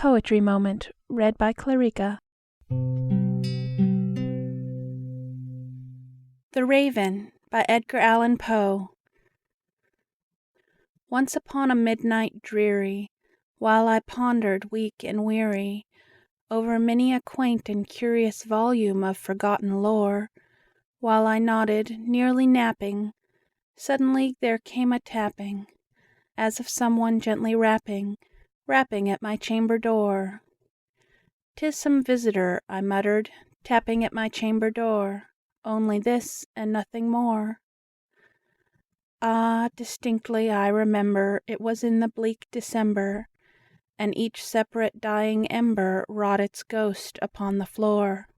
Poetry Moment, read by Clarica. The Raven by Edgar Allan Poe. Once upon a midnight dreary, while I pondered weak and weary over many a quaint and curious volume of forgotten lore, while I nodded, nearly napping, suddenly there came a tapping, as of some one gently rapping at my chamber door. "'Tis some visitor," I muttered, "tapping at my chamber door, only this and nothing more." Ah, distinctly I remember it was in the bleak December, and each separate dying ember wrought its ghost upon the floor.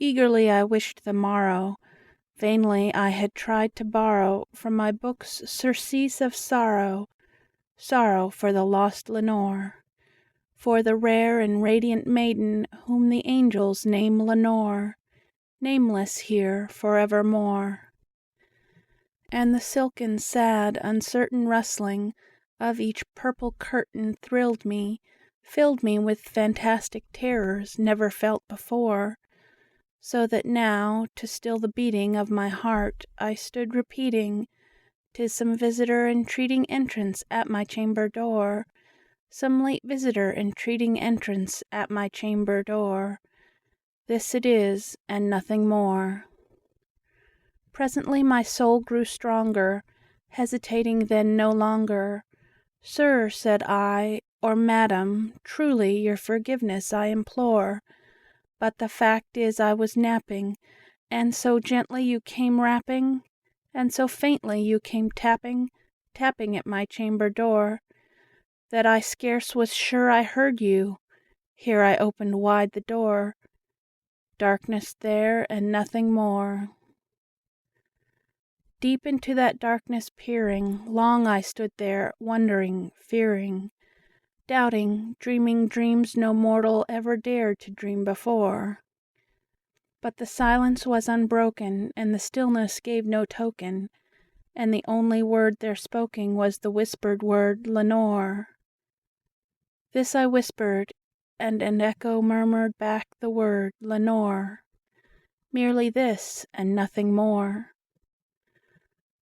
Eagerly I wished the morrow, vainly I had tried to borrow from my books surcease of sorrow, sorrow for the lost Lenore, for the rare and radiant maiden whom the angels name Lenore, nameless here forevermore. And the silken, sad, uncertain rustling of each purple curtain thrilled me, filled me with fantastic terrors never felt before, so that now, to still the beating of my heart, I stood repeating, "'Tis some visitor entreating entrance at my chamber door, some late visitor entreating entrance at my chamber door. This it is, and nothing more." Presently my soul grew stronger, hesitating then no longer. "Sir," said I, "or Madam, truly your forgiveness I implore, but the fact is I was napping, and so gently you came rapping, and so faintly you came tapping, tapping at my chamber door, that I scarce was sure I heard you." Here I opened wide the door. Darkness there and nothing more. Deep into that darkness peering, long I stood there, wondering, fearing, doubting, dreaming dreams no mortal ever dared to dream before. But the silence was unbroken, and the stillness gave no token, and the only word there spoken was the whispered word "Lenore." This I whispered, and an echo murmured back the word "Lenore." Merely this, and nothing more.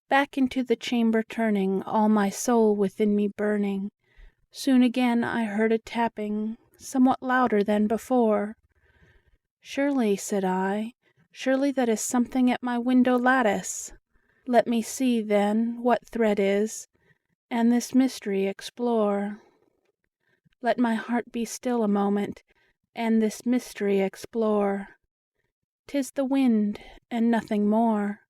Back into the chamber turning, all my soul within me burning, soon again I heard a tapping, somewhat louder than before. "Surely," said I, "surely that is something at my window lattice. Let me see, then, what thread is, and this mystery explore. Let my heart be still a moment, and this mystery explore. 'Tis the wind, and nothing more."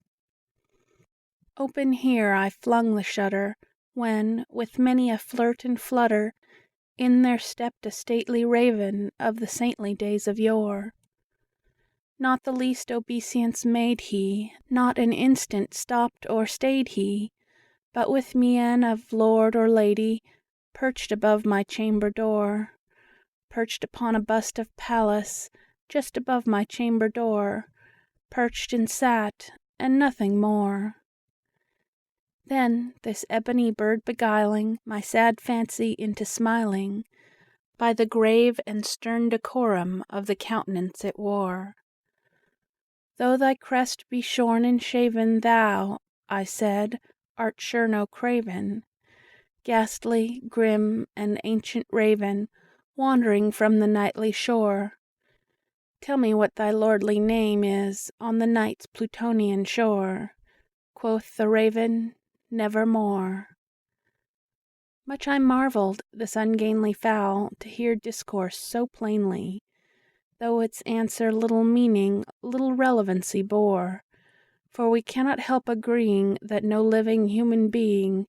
Open here I flung the shutter, when, with many a flirt and flutter, in there stepped a stately raven of the saintly days of yore. Not the least obeisance made he, not an instant stopped or stayed he, but with mien of lord or lady, perched above my chamber door, perched upon a bust of Pallas, just above my chamber door, perched and sat, and nothing more. Then this ebony bird beguiling my sad fancy into smiling, by the grave and stern decorum of the countenance it wore. "Though thy crest be shorn and shaven, thou," I said, "art sure no craven, ghastly, grim, and ancient raven, wandering from the nightly shore. Tell me what thy lordly name is on the night's Plutonian shore." Quoth the raven, "Nevermore." Much I marvelled, this ungainly fowl, to hear discourse so plainly, though its answer little meaning, little relevancy bore, for we cannot help agreeing that no living human being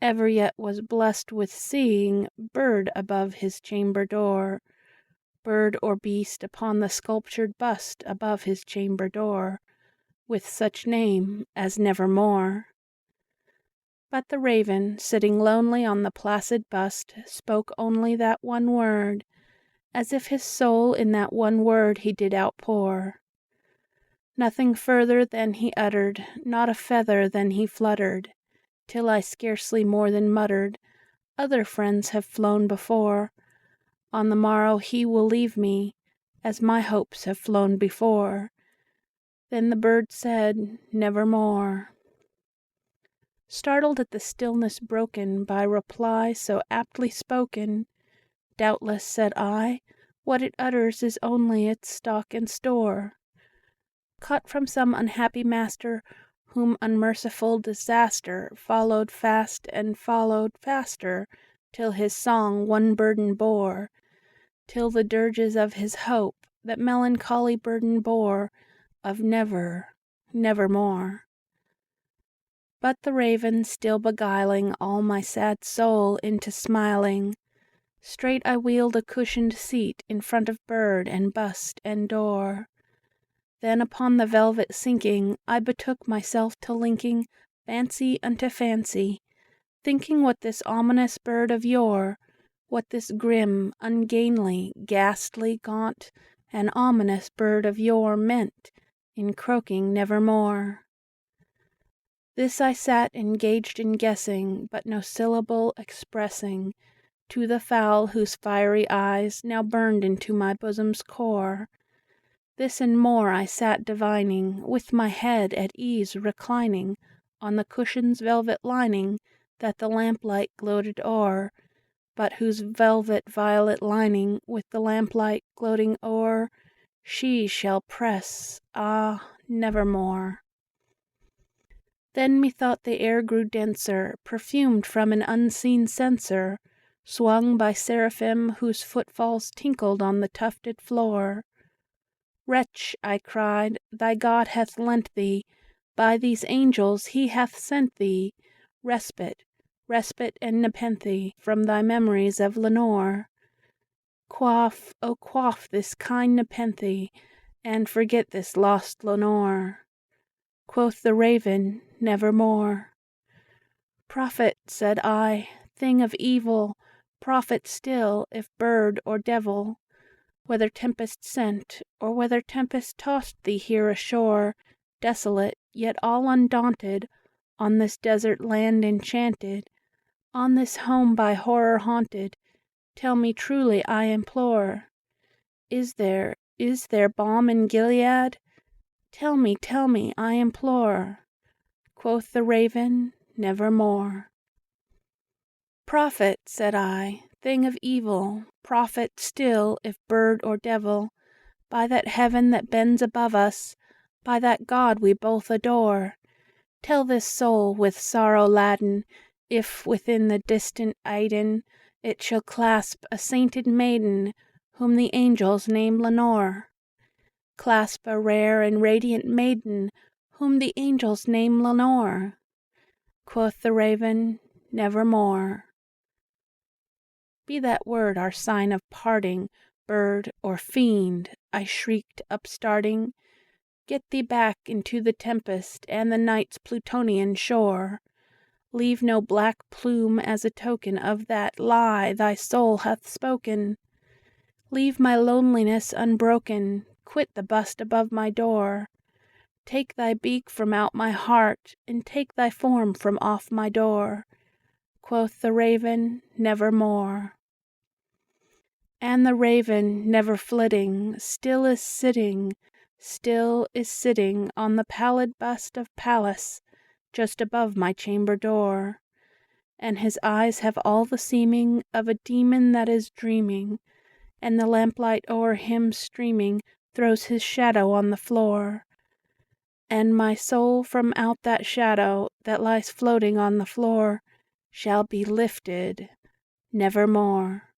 ever yet was blessed with seeing bird above his chamber door, bird or beast upon the sculptured bust above his chamber door, with such name as Nevermore. But the raven, sitting lonely on the placid bust, spoke only that one word, as if his soul in that one word he did outpour. Nothing further than he uttered, not a feather than he fluttered, till I scarcely more than muttered, "Other friends have flown before, On the morrow he will leave me, as my hopes have flown before." Then the bird said, "Nevermore." Startled at the stillness broken by reply so aptly spoken, "Doubtless," said I, "what it utters is only its stock and store, Caught from some unhappy master, whom unmerciful disaster Followed fast and followed faster, till his song one burden bore, Till the dirges of his hope that melancholy burden bore of never, nevermore." But the raven, still beguiling all my sad soul into smiling, Straight I wheeled a cushioned seat in front of bird and bust and door. Then upon the velvet sinking, I betook myself to linking fancy unto fancy, thinking what this ominous bird of yore, what this grim, ungainly, ghastly, gaunt, and ominous bird of yore meant in croaking "Nevermore." This I sat engaged in guessing, but no syllable expressing To the fowl whose fiery eyes now burned into my bosom's core. This and more I sat divining, with my head at ease reclining On the cushion's velvet lining that the lamplight gloated o'er, But whose velvet violet lining with the lamplight gloating o'er She shall press, ah, nevermore. Then methought the air grew denser, perfumed from an unseen censer, Swung by seraphim whose footfalls tinkled on the tufted floor. "Wretch," I cried, "thy God hath lent thee, by these angels he hath sent thee, Respite, respite and nepenthe from thy memories of Lenore. Quaff, oh quaff this kind nepenthe, and forget this lost Lenore." Quoth the raven, "Nevermore." "Prophet," said I, "thing of evil, prophet still, if bird or devil, Whether tempest sent, or whether tempest tossed thee here ashore, Desolate, yet all undaunted, on this desert land enchanted, On this home by horror haunted, tell me truly I implore, is there balm in Gilead? Tell me, I implore." Quoth the raven, "Nevermore." "Prophet," said I, "thing of evil, prophet still, if bird or devil, By that heaven that bends above us, by that God we both adore, Tell this soul with sorrow laden, if within the distant Aidenn It shall clasp a sainted maiden, whom the angels name Lenore, Clasp a rare and radiant maiden, whom the angels name Lenore." Quoth the raven, "Nevermore." "Be that word our sign of parting, bird or fiend," I shrieked, upstarting, "get thee back into the tempest and the night's Plutonian shore. Leave no black plume as a token of that lie thy soul hath spoken. Leave my loneliness unbroken, quit the bust above my door. Take thy beak from out my heart, and take thy form from off my door." Quoth the raven, "Nevermore." And the raven, never flitting, still is sitting, still is sitting On the pallid bust of Pallas, just above my chamber door, And his eyes have all the seeming of a demon that is dreaming, And the lamplight o'er him streaming throws his shadow on the floor, And my soul from out that shadow that lies floating on the floor Shall be lifted nevermore.